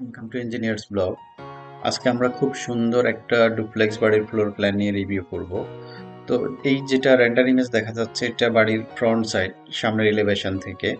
Welcome to engineers blog. আজকে আমরা খুব সুন্দর একটা ডুপ্লেক্স বাড়ির ফ্লোর প্ল্যান নিয়ে রিভিউ করব। তো এই যেটা রেন্ডার ইমেজ দেখা যাচ্ছে এটা বাড়ির ফ্রন্ট সাইড সামনের এলিভেশন থেকে।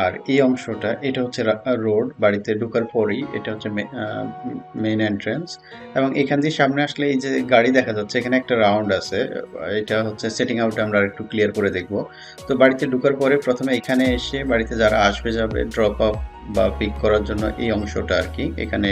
আর এই অংশটা এটা হচ্ছে রোড, বাড়িতে ঢোকার পরেই এটা হচ্ছে মেইন এন্ট্রান্স। এবং এখান দিয়ে সামনে আসলে এই যে গাড়ি দেখা যাচ্ছে এখানে একটা রাউন্ড আছে, এটা হচ্ছে সেটিং আউট আমরা একটু ক্লিয়ার করে দেখব। তো বাড়িতে ঢোকার পরে প্রথমে এখানে এসে বাড়িতে যারা আসবে যাবে ড্রপ আপ বা পিক করার জন্য এই অংশটা আর কি এখানে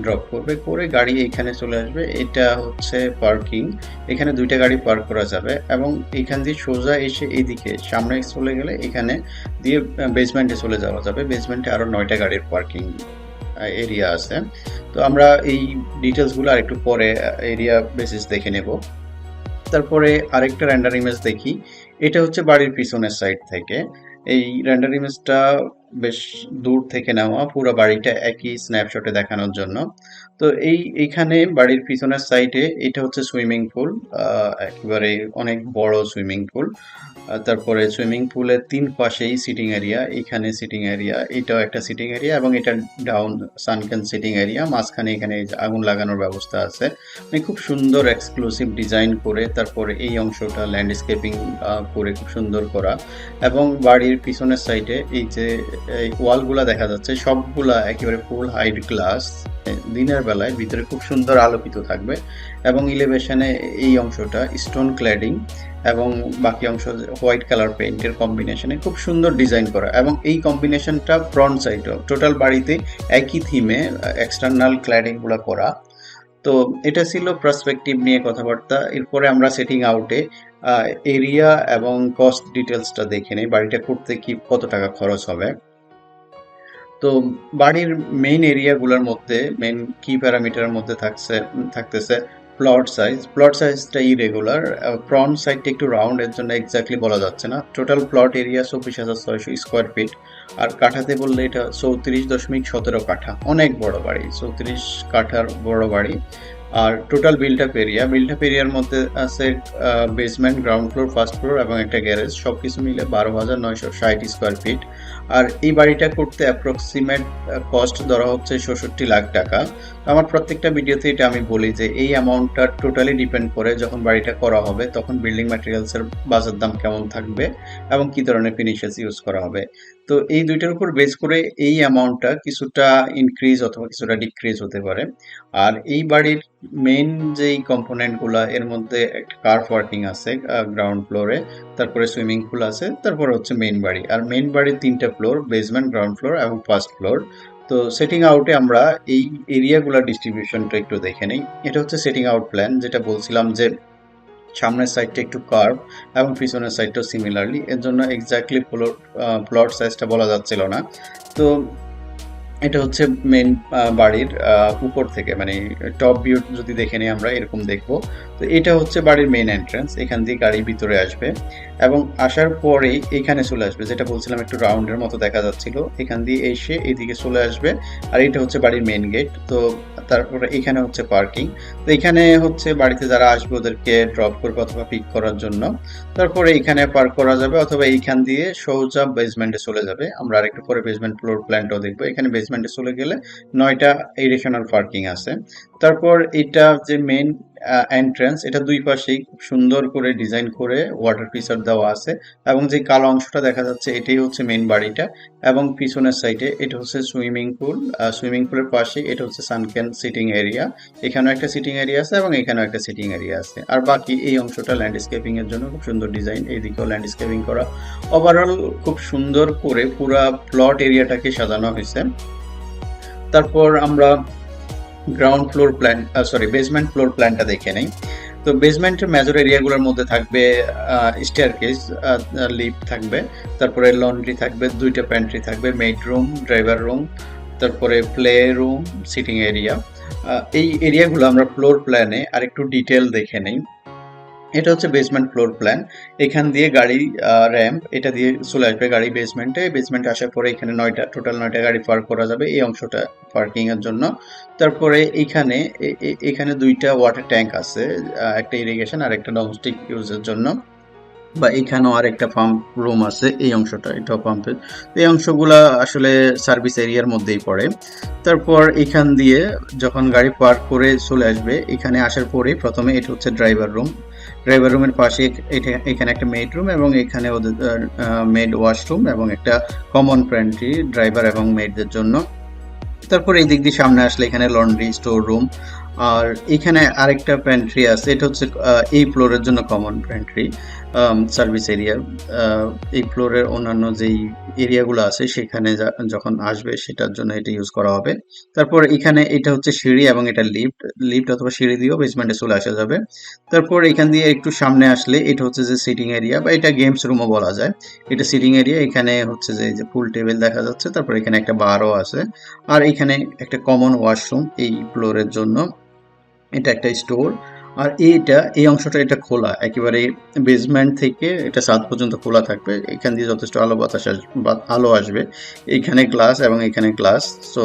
ড্রপ করবে, করে গাড়ি এখানে চলে আসবে। এটা হচ্ছে পার্কিং, এখানে দুইটা গাড়ি পার্ক করা যাবে এবং এখান দিয়ে সোজা এসে এইদিকে সামনে চলে গেলে এখানে দিয়ে বেসমেন্টে চলে যাওয়া যাবে। বেসমেন্টে আরো 9টা গাড়ির পার্কিং এরিয়া আছে। তো আমরা এই ডিটেলসগুলো আর একটু পরে এরিয়া বেসিস দেখে নেব। তারপরে আরেকটা রেন্ডার ইমেজ দেখি, এটা হচ্ছে বাড়ির পিছনের সাইড থেকে। এই রেন্ডার ইমেজটা বেশ দূর থেকে নেওয়া, পুরো বাড়িটা একই স্ন্যাপশটে দেখানোর জন্য। তো এইখানে বাড়ির পিছনের সাইডে এটা হচ্ছে সুইমিং পুল, একেবারে অনেক বড় সুইমিং পুল। তারপরে সুইমিং পুলের 3 পাশেই সিটিং এরিয়া, এখানে সিটিং এরিয়া, এটাও একটা সিটিং এরিয়া এবং এটা ডাউন সানকেন সিটিং এরিয়া। মাঝখানে এখানে এই যে আগুন লাগানোর ব্যবস্থা আছে। মানে খুব সুন্দর এক্সক্লুসিভ ডিজাইন করে তারপরে এই অংশটা ল্যান্ডস্কেপিং করে খুব সুন্দর করা। এবং বাড়ির পিছনের সাইডে এই যে এই ওয়ালগুলা দেখা যাচ্ছে সবগুলা একেবারে ফুল হাইট গ্লাস, দিনের বেলায় ভিতরে খুব সুন্দর আলোকিত থাকবে। এবং ইলেভেশনে এই অংশটা স্টোন ক্ল্যাডিং এবং বাকি অংশ হোয়াইট কালার পেইন্টের কম্বিনেশনে খুব সুন্দর ডিজাইন করা। এবং এই কম্বিনেশনটা ফ্রন্ট সাইডও টোটাল বাড়িতে একই থিমে এক্সটার্নাল ক্ল্যাডিংগুলো করা। তো এটা ছিল পার্সপেক্টিভ নিয়ে কথাবার্তা। এরপরে আমরা সেটিং আউটে এরিয়া এবং কস্ট ডিটেলসটা দেখে নেই, বাড়িটা করতে কি কত টাকা খরচ হবে। তো বাড়ির মেইন এরিয়াগুলোর মধ্যে মেইন কি প্যারামিটারের মধ্যে থাকতেছে প্লট সাইজটা ইরেগুলার, ফ্রন্ট সাইডটা একটু রাউন্ড, এর জন্য এক্স্যাক্টলি বলা যাচ্ছে না। Total plot area 24,600 square feet. আর কাঠাতে বললে এটা 34.17 কাঠা, অনেক বড় বাড়ি, 34 কাঠার বড় বাড়ি। আর টোটাল বিল্ড আপ এরিয়ার মধ্যে আছে basement, ground floor, first floor এবং একটা গ্যারেজ, সবকিছু মিলে 12,960 স্কোয়ার ফিট। আর এই বাড়িটা করতে অ্যাপ্রক্সিমেট কস্ট ধরা হচ্ছে 66 লাখ টাকা। আমার প্রত্যেকটা ভিডিওতে এটা আমি বলি যে এই অ্যামাউন্টটা টোটালি ডিপেন্ড করে যখন বাড়িটা করা হবে তখন বিল্ডিং ম্যাটেরিয়ালসের বাজার দাম কেমন থাকবে এবং কি ধরনের ফিনিশার্স ইউজ করা হবে। তো এই দুইটার উপর বেস করে এই অ্যামাউন্টটা কিছুটা ইনক্রিজ অথবা কিছুটা ডিক্রিজ হতে পারে। আর এই বাড়ির মেইন যেই কম্পোনেন্টগুলো, এর মধ্যে একটা কার পার্কিং আছে গ্রাউন্ড ফ্লোরে, তারপরে সুইমিং পুল আছে, তারপরে হচ্ছে মেইন বাড়ি। আর মেইন বাড়ির 3টা ফ্লোর, বেসমেন্ট, গ্রাউন্ড ফ্লোর এবং ফার্স্ট ফ্লোর। তো সেটিং আউটে আমরা এই এরিয়াগুলোর ডিস্ট্রিবিউশনটা একটু দেখে নিই। এটা হচ্ছে সেটিং আউট প্ল্যান, যেটা বলছিলাম যে সামনের সাইডটা একটু কার্ভ এবং পিছনের সাইডটাও সিমিলারলি, এর জন্য এক্স্যাক্টলি প্লট সাইজটা বলা যাচ্ছিল না। তো এটা হচ্ছে মেন বাড়ির উপর থেকে, মানে টপ ভিউ যদি দেখে নিই আমরা এরকম দেখব। তো এটা হচ্ছে বাড়ির মেইন এন্ট্রান্স, এখান দিয়ে গাড়ি ভিতরে আসবে এবং আসার পরেই এখানে চলে আসবে, যেটা বলছিলাম একটু রাউন্ডের মতো দেখা যাচ্ছিল, এখান দিয়ে এসে এইদিকে চলে আসবে। আর এটা হচ্ছে বাড়ির মেইন গেট। তো তারপরে এখানে হচ্ছে পার্কিং। তো এখানে হচ্ছে বাড়িতে যারা আসবে ওদেরকে ড্রপ করবে অথবা পিক করার জন্য। তারপরে এখানে পার্ক করা যাবে অথবা এইখান দিয়ে সোজা বেসমেন্টে চলে যাবে। আমরা আরেকটু পরে বেসমেন্ট ফ্লোর প্ল্যানটাও দেখবো। এখানে বেসমেন্টে চলে গেলে 9টা এডিশনাল পার্কিং আছে। তারপর এটা যে মেইন এন্ট্রান্স, এটা দুই পাশেই খুব সুন্দর করে ডিজাইন করে ওয়াটার ফিচার দেওয়া আছে। এবং যে কালো অংশটা দেখা যাচ্ছে এটাই হচ্ছে মেইন বাড়িটা। এবং পিছনের সাইডে এটা হচ্ছে সুইমিং পুল, সুইমিং পুলের পাশে এটা হচ্ছে সানকেন সিটিং এরিয়া। এখানেও একটা সিটিং এরিয়া আছে এবং এখানেও একটা সিটিং এরিয়া আছে। আর বাকি এই অংশটা ল্যান্ডস্কেপিং এর জন্য খুব সুন্দর ডিজাইন, এইদিকেও ল্যান্ডস্কেপিং করা। ওভারঅল খুব সুন্দর করে পুরা প্লট এরিয়াটাকে সাজানো হয়েছে। তারপর আমরা ground floor plan basement floor প্ল্যানটা দেখে নেই। তো বেসমেন্টের মেজর এরিয়াগুলোর মধ্যে থাকবে স্টেয়ারকেস, লিফট থাকবে, তারপরে লন্ড্রি থাকবে, 2টা প্যান্ট্রি থাকবে, মেড রুম, ড্রাইভার রুম, তারপরে প্লে রুম, সিটিং এরিয়া। এই এরিয়াগুলো আমরা ফ্লোর প্ল্যানে আরেকটু ডিটেল দেখে নেই। এটা হচ্ছে বেসমেন্ট ফ্লোর প্ল্যান, এখান দিয়ে গাড়ি র্যাম্প এটা দিয়ে চলে আসবে গাড়ি বেসমেন্টে আসার পরে এখানে টোটাল 9টা গাড়ি পার্ক করা যাবে এই অংশটা পার্কিং এর জন্য। তারপরে এখানে 2টা ওয়াটার ট্যাঙ্ক আছে, একটা ইরিগেশন আর একটা ডোমেস্টিক ইউজের জন্য। বা এখানেও আরেকটা পাম্প রুম আছে, এই অংশটা এটাও পাম্পের। এই অংশগুলা আসলে সার্ভিস এরিয়ার মধ্যেই পড়ে। তারপর এখান দিয়ে যখন গাড়ি পার্ক করে চলে আসবে, এখানে আসার পরে প্রথমে এটা হচ্ছে ড্রাইভার রুম। ড্রাইভার রুমের পাশে এখানে একটা মেড রুম এবং এখানে ওদের মেড ওয়াশরুম এবং একটা কমন প্যান্ট্রি ড্রাইভার এবং মেডদের জন্য। তারপর এই দিক দিয়ে সামনে আসলে এখানে লন্ড্রি স্টোর রুম, আর এখানে আরেকটা প্যান্ট্রি আছে, এটা হচ্ছে এই ফ্লোরের জন্য কমন প্যান্ট্রি সার্ভিস এরিয়া। এই ফ্লোরের অন্যান্য যেই এরিয়াগুলো আছে সেখানে যখন আসবে সেটার জন্য এটা ইউজ করা হবে। তারপর এখানে এটা হচ্ছে সিঁড়ি এবং এটা লিফট, লিফট অথবা সিঁড়ি দিয়েও বেসমেন্টে চলে আসা যাবে। তারপর এখান দিয়ে একটু সামনে আসলে এটা হচ্ছে যে সিটিং এরিয়া বা এটা গেমস রুমও বলা যায়। এটা সিটিং এরিয়া, এখানে হচ্ছে যে পুল টেবিল দেখা যাচ্ছে, তারপর এখানে একটা বারও আছে। আর এখানে একটা কমন ওয়াশরুম এই ফ্লোরের জন্য, এটা একটা স্টোর। আর এই অংশটা এটা খোলা, একেবারে বেসমেন্ট থেকে এটা ছাদ পর্যন্ত খোলা থাকবে, এখান দিয়ে যথেষ্ট আলো বাতাস আলো আসবে। এইখানে গ্লাস এবং এখানে গ্লাস, সো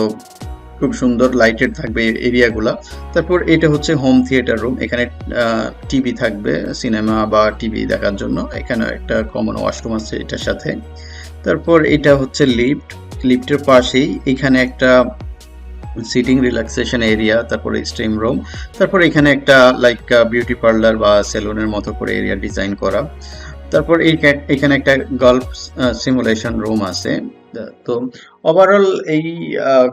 খুব সুন্দর লাইটেড থাকবে এরিয়াগুলা। তারপর এটা হচ্ছে হোম থিয়েটার রুম, এখানে টিভি থাকবে, সিনেমা বা টিভি দেখার জন্য। এখানে একটা কমন ওয়াশরুম আছে এটার সাথে। তারপর এটা হচ্ছে লিফট, লিফটের পাশেই এখানে একটা সিটিং রিল্যাক্সেশন এরিয়া, তারপরে স্ট্রিম রুম, তারপর এখানে একটা লাইক বিউটি পার্লার বা সেলুনের মতো করে এরিয়া ডিজাইন করা। তারপর এখানে একটা গল্ফ সিমুলেশন রুম আছে। তো ওভারঅল এই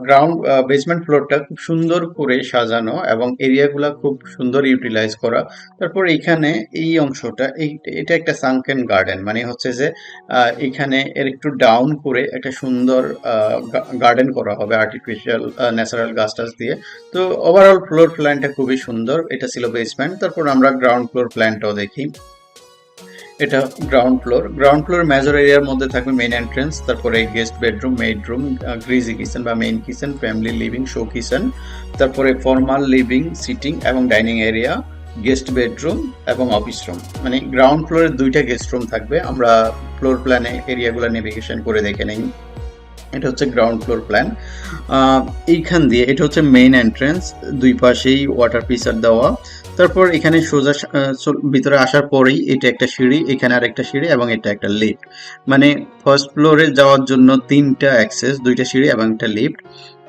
গ্রাউন্ড বেসমেন্ট ফ্লোরটা খুব সুন্দর করে সাজানো এবং এরিয়াগুলা খুব সুন্দর ইউটিলাইজ করা। তারপর এখানে এই অংশটা এটা একটা সানকেন গার্ডেন, মানে হচ্ছে যে এখানে এর একটু ডাউন করে একটা সুন্দর গার্ডেন করা হবে আর্টিফিশিয়াল ন্যাচারাল গাছ টাছ দিয়ে। তো ওভারঅল ফ্লোর প্ল্যানটা খুবই সুন্দর। এটা ছিল বেসমেন্ট। তারপর আমরা গ্রাউন্ড ফ্লোর প্ল্যানটাও দেখি। এটা গ্রাউন্ড ফ্লোর মেজর এরিয়ার মধ্যে থাকবে মেইন এন্ট্রেন্স, তারপরে guest bedroom, maid room, greasy kitchen বা main kitchen, family living, show kitchen, তারপরে ফর্মাল লিভিং, সিটিং এবং ডাইনিং এরিয়া, গেস্ট বেডরুম এবং অফিস রুম। মানে গ্রাউন্ড ফ্লোরে 2টা গেস্ট রুম থাকবে। আমরা ফ্লোর প্ল্যানে এরিয়াগুলো নেভিগেশন করে দেখে নেই। এটা হচ্ছে গ্রাউন্ড ফ্লোর প্ল্যান। এইখান দিয়ে এটা হচ্ছে মেইন এন্ট্রেন্স, দুই পাশেই ওয়াটার পিসার দেওয়া। তারপর এখানে সোজা ভিতরে আসার পরেই এটা একটা সিঁড়ি, এখানে আর একটা সিঁড়ি এবং এটা একটা লিফট। মানে ফার্স্ট ফ্লোরে যাওয়ার জন্য 3টা অ্যাক্সেস, 2টা সিঁড়ি এবং একটা লিফট।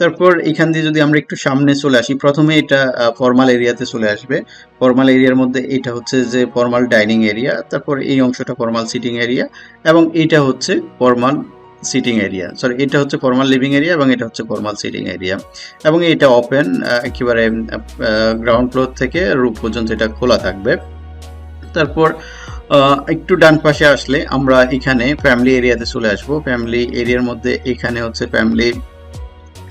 তারপর এখান দিয়ে যদি আমরা একটু সামনে চলে আসি, প্রথমে এটা ফর্মাল এরিয়াতে চলে আসবে। ফর্মাল এরিয়ার মধ্যে এটা হচ্ছে যে ফর্মাল ডাইনিং এরিয়া, তারপর এই অংশটা ফর্মাল সিটিং এরিয়া এবং এটা হচ্ছে ফর্মাল সিটিং এরিয়া, সরি এটা হচ্ছে ফর্মাল লিভিং এরিয়া এবং এটা হচ্ছে ফর্মাল সিটিং এরিয়া। এবং এটা ওপেন, একেবারে গ্রাউন্ড ফ্লোর থেকে রুফ পর্যন্ত এটা খোলা থাকবে। তারপর একটু ডান পাশে আসলে আমরা এখানে ফ্যামিলি এরিয়াতে চলে আসবো। ফ্যামিলি এরিয়ার মধ্যে এখানে হচ্ছে ফ্যামিলি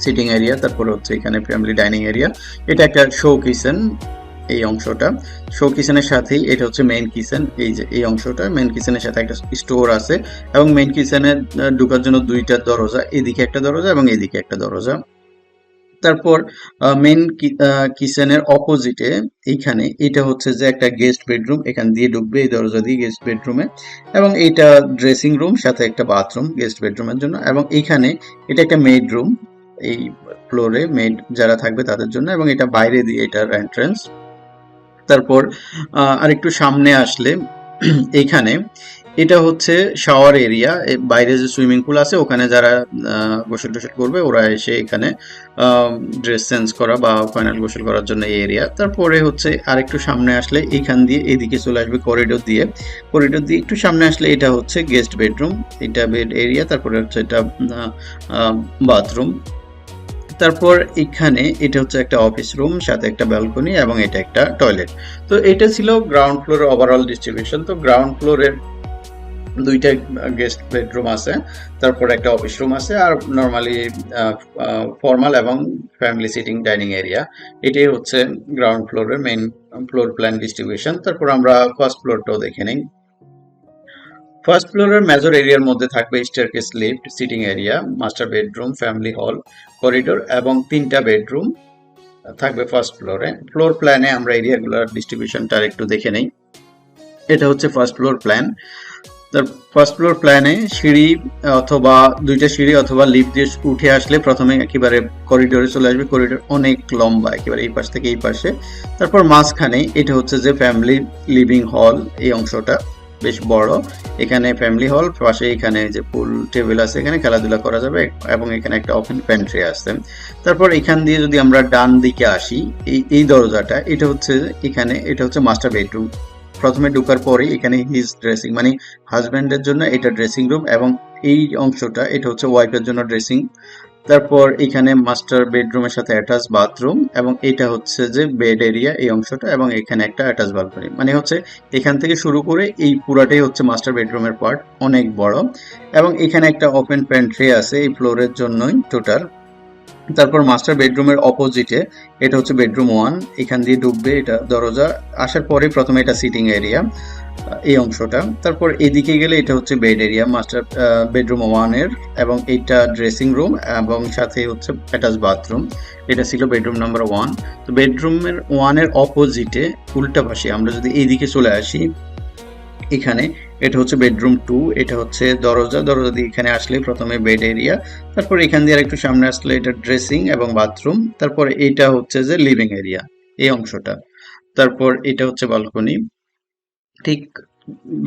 সিটিং এরিয়া, তারপর হচ্ছে এখানে ফ্যামিলি ডাইনিং এরিয়া। এটা একটা শো কিচেন, এই অংশটা শো কিচেনের সাথেই এটা হচ্ছে মেইন কিচেন। এই যে এই অংশটা মেইন কিচেনের সাথে একটা স্টোর আছে এবং মেইন কিচেনে ঢোকার জন্য 2টা দরজা, এদিকে একটা দরজা এবং এদিকে একটা দরজা। তারপর মেইন কিচেনের অপোজিটে এইখানে এটা হচ্ছে যে একটা গেস্ট বেডরুম, এখান দিয়ে ঢুকবে এই দরজা দিয়ে গেস্ট বেডরুমে। এবং এইটা ড্রেসিং রুম, সাথে একটা বাথরুম গেস্ট বেডরুমের জন্য। এবং এইখানে এটা একটা মেড রুম, এই ফ্লোরে মেড যারা থাকবে তাদের জন্য, এবং এটা বাইরে দিয়ে এটার এন্ট্রেন্স। তারপর আরেকটু সামনে আসলে এইখানে এটা হচ্ছে শাওয়ার এরিয়া, বাইরে যে সুইমিং পুল আছে ওখানে যারা গোসল টোসল করবে ওরা এসে এখানে ড্রেস চেঞ্জ করা বা ফাইনাল গোসল করার জন্য এই এরিয়া। তারপরে হচ্ছে আরেকটু সামনে আসলে এইখান দিয়ে এদিকে চলে আসবে করিডোর দিয়ে, করিডোর দিয়ে একটু সামনে আসলে এটা হচ্ছে গেস্ট বেডরুম, এটা বেড এরিয়া, তারপরে হচ্ছে এটা বাথরুম। তারপর এখানে এটা হচ্ছে একটা অফিস রুম, সাথে একটা ব্যালকনি এবং এটা একটা টয়লেট। তো এটা ছিল গ্রাউন্ড ফ্লোরের ওভারঅল ডিস্ট্রিবিউশন। তো গ্রাউন্ড ফ্লোরের 2টা গেস্ট বেডরুম আছে, তারপর একটা অফিস রুম আছে, আর নর্মালি ফর্মাল এবং ফ্যামিলি সিটিং ডাইনিং এরিয়া। এটাই হচ্ছে গ্রাউন্ড ফ্লোরের মেইন ফ্লোর প্ল্যান ডিস্ট্রিবিউশন। তারপর আমরা ফার্স্ট ফ্লোরটাও দেখে নিই। ফার্স্ট ফ্লোরের মেজর এরিয়ার মধ্যে থাকবে staircase, lift, sitting area, master bedroom, family hall, corridor এবং 3টা বেডরুম থাকবে ফার্স্ট ফ্লোরে। ফ্লোর প্ল্যানে আমরা এরিয়াগুলোর ডিস্ট্রিবিউশনটা একটু দেখে নেই। এটা হচ্ছে ফার্স্ট ফ্লোর প্ল্যান। তার ফার্স্ট ফ্লোর প্ল্যানে সিঁড়ি অথবা 2টা সিঁড়ি অথবা লিফট দিয়ে উঠে আসলে প্রথমে একেবারে করিডোরে চলে আসবে। করিডোর অনেক লম্বা, একেবারে এই পাশ থেকে এই পাশে। তারপর মাঝখানে এটা হচ্ছে যে ফ্যামিলি লিভিং হল, এই অংশটা। বেশ বড়। এখানে ফ্যামিলি হল, পাশে এখানে যে পুল টেবিল আছে, এখানে খেলাধুলা করা যাবে এবং এখানে একটা ওপেন প্যান্ট্রি আছে। তারপর এখান দিয়ে যদি আমরা ডান দিকে আসি, এই দরজাটা, এটা হচ্ছে এখানে, এটা হচ্ছে মাস্টার বেডরুম। প্রথমে ঢোকার পরে এখানে হিজ ড্রেসিং, মানে হাজব্যান্ডের জন্য এটা ড্রেসিং রুম, এবং এই অংশটা এটা হচ্ছে ওয়াইফের জন্য ড্রেসিং। তারপর এখানে মাস্টার বেডরুমের সাথে অ্যাটাচ বাথরুম, এবং এটা হচ্ছে যে বেড এরিয়া এই অংশটা, এবং এখানে একটা অ্যাটাচ বালকনি। মানে হচ্ছে এখান থেকে শুরু করে এই পুরাটাই হচ্ছে মাস্টার বেডরুমের পার্ট, অনেক বড়। এবং এখানে একটা ওপেন প্যান্ট্রি আছে এই ফ্লোরের জন্যই টোটাল। তারপর মাস্টার বেডরুমের অপোজিটে এটা হচ্ছে বেডরুম 1, এখান দিয়ে ঢুকবে, এটা দরজা আসার পরে প্রথমে এটা সিটিং এরিয়া এই অংশটা। তারপর এদিকে গেলে এটা হচ্ছে বেড এরিয়া মাস্টার বেডরুম 1 এর, এবং এটা ড্রেসিং রুম এবং সাথে হচ্ছে অ্যাটাচ বাথরুম। এটা ছিল বেডরুম নাম্বার 1। তো বেডরুমের 1 এর অপোজিটে উল্টা পাশে আমরা যদি এইদিকে চলে আসি, এখানে এটা হচ্ছে বেডরুম 2, এটা হচ্ছে দরজা দিয়ে এখানে আসলে প্রথমে বেড এরিয়া, তারপর এখান দিয়ে একটু সামনে আসলে এটা ড্রেসিং এবং বাথরুম, তারপর এটা হচ্ছে যে লিভিং এরিয়া এই অংশটা, তারপর এটা হচ্ছে বালকনি। ঠিক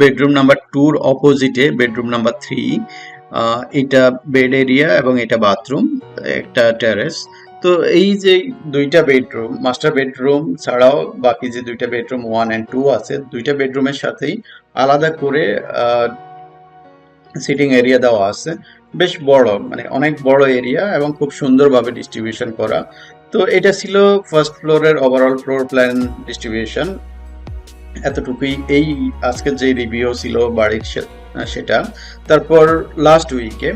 বেডরুম নাম্বার 2 এর অপোজিটে বেডরুম নাম্বার 3, এটা বেড এরিয়া এবং এটা বাথরুম, একটা টেরেস। তো এই যে দুইটা বেডরুম, মাস্টার বেডরুম ছাড়াও বাকি যে দুইটা বেডরুম 1 এন্ড 2 আছে, দুইটা বেডরুমের সাথেই আলাদা করে সিটিং এরিয়া দেওয়া আছে। বেশ বড়, মানে অনেক বড় এরিয়া এবং খুব সুন্দরভাবে ডিস্ট্রিবিউশন করা। তো এটা ছিল ফার্স্ট ফ্লোরের ওভারঅল ফ্লোর প্ল্যান ডিস্ট্রিবিউশন। এতটুকুই এই আজকের যে রিভিউ ছিল বাড়ির সেটা। তারপর লাস্ট উইকে,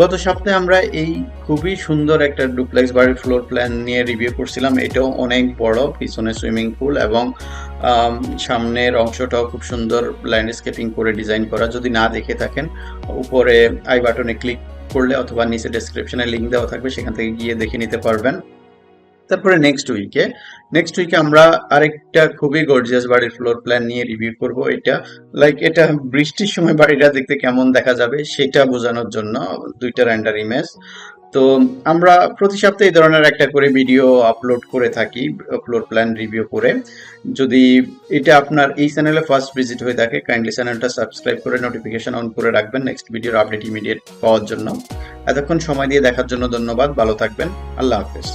গত সপ্তাহে আমরা এই খুবই সুন্দর একটা ডুপ্লেক্স বাড়ির ফ্লোর প্ল্যান নিয়ে রিভিউ করছিলাম। এটাও অনেক বড়, পিছনে সুইমিং পুল এবং সামনের অংশটাও খুব সুন্দর ল্যান্ডস্কেপিং করে ডিজাইন করা। যদি না দেখে থাকেন, উপরে আই বাটনে ক্লিক করলে অথবা নিচে ডেসক্রিপশনে লিঙ্ক দেওয়া থাকবে, সেখান থেকে গিয়ে দেখে নিতে পারবেন। তারপরে নেক্সট উইকে আমরা আরেকটা খুবই গর্জিয়াস বাড়ির ফ্লোর প্ল্যান নিয়ে রিভিউ করব। এটা বৃষ্টির সময় বাড়িটা দেখতে কেমন দেখা যাবে সেটা বোঝানোর জন্য দুইটা রেন্ডার ইমেজ। তো আমরা প্রতি সপ্তাহে এই ধরনের একটা করে ভিডিও আপলোড করে থাকি ফ্লোর প্ল্যান রিভিউ করে। যদি এটা আপনার এই চ্যানেলে ফার্স্ট ভিজিট হয়ে থাকে, কাইন্ডলি চ্যানেলটা সাবস্ক্রাইব করে নোটিফিকেশন অন করে রাখবেন নেক্সট ভিডিওর আপডেট ইমিডিয়েট পাওয়ার জন্য। এতক্ষণ সময় দিয়ে দেখার জন্য ধন্যবাদ। ভালো থাকবেন। আল্লাহ হাফেজ।